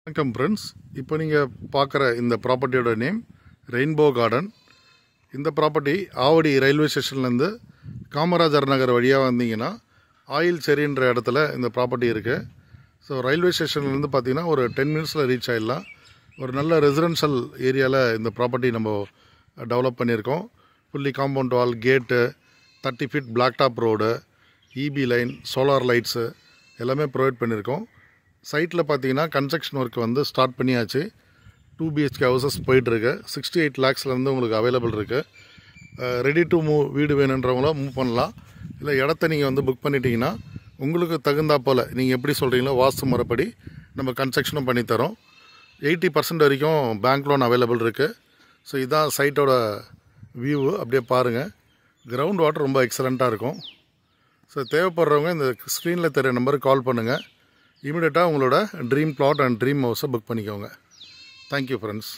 வணக்கம் ஃப்ரெண்ட்ஸ். இப்போ நீங்கள் பார்க்குற இந்த ப்ராப்பர்ட்டியோட நேம் ரெயின்போ கார்டன். இந்த ப்ராப்பர்ட்டி ஆவடி ரயில்வே ஸ்டேஷன்லேருந்து காமராஜர் நகர் வழியாக வந்தீங்கன்னா ஆயில் செரின்ற இடத்துல இந்த ப்ராப்பர்ட்டி இருக்குது. ஸோ ரயில்வே ஸ்டேஷன்லேருந்து பார்த்தீங்கன்னா ஒரு 10 மினிட்ஸில் ரீச் ஆகிடலாம். ஒரு நல்ல ரெசிடென்ஷியல் ஏரியாவில் இந்த ப்ராப்பர்ட்டி நம்ம டெவலப் பண்ணியிருக்கோம். Fully compound wall, gate, 30 feet black top road, EB line, solar lights எல்லாமே ப்ரொவைட் பண்ணியிருக்கோம். சைட்டில் பார்த்தீங்கன்னா கன்ஸ்ட்ரக்ஷன் ஒர்க் வந்து ஸ்டார்ட் பண்ணியாச்சு. 2 BHK ஹவுசஸ் போயிட்டுருக்கு. 68 lakhsலேருந்து உங்களுக்கு அவைலபிள் இருக்குது. ரெடி டு மூவ் வீடு வேணுன்றவங்கள மூவ் பண்ணலாம். இல்லை இடத்த நீங்கள் வந்து புக் பண்ணிட்டீங்கன்னா உங்களுக்கு தகுந்தா போல் நீங்கள் எப்படி சொல்கிறீங்களோ வாஸ்து முறைப்படி நம்ம கன்ஸ்ட்ரக்ஷனும் பண்ணித்தரோம். 80% வரைக்கும் பேங்க் லோன் அவைலபிள் இருக்குது. ஸோ இதுதான் சைட்டோட வியூ. அப்படியே பாருங்கள். கிரவுண்ட் வாட்டர் ரொம்ப எக்ஸலண்ட்டாக இருக்கும். ஸோ தேவைப்படுறவங்க இந்த ஸ்க்ரீனில் தெரிய நம்பருக்கு கால் பண்ணுங்கள். இமீடியட்டாக உங்களோட ட்ரீம் பிளாட் அண்ட் ட்ரீம் ஹவுஸை புக் பண்ணிக்கோங்க. Thank you friends.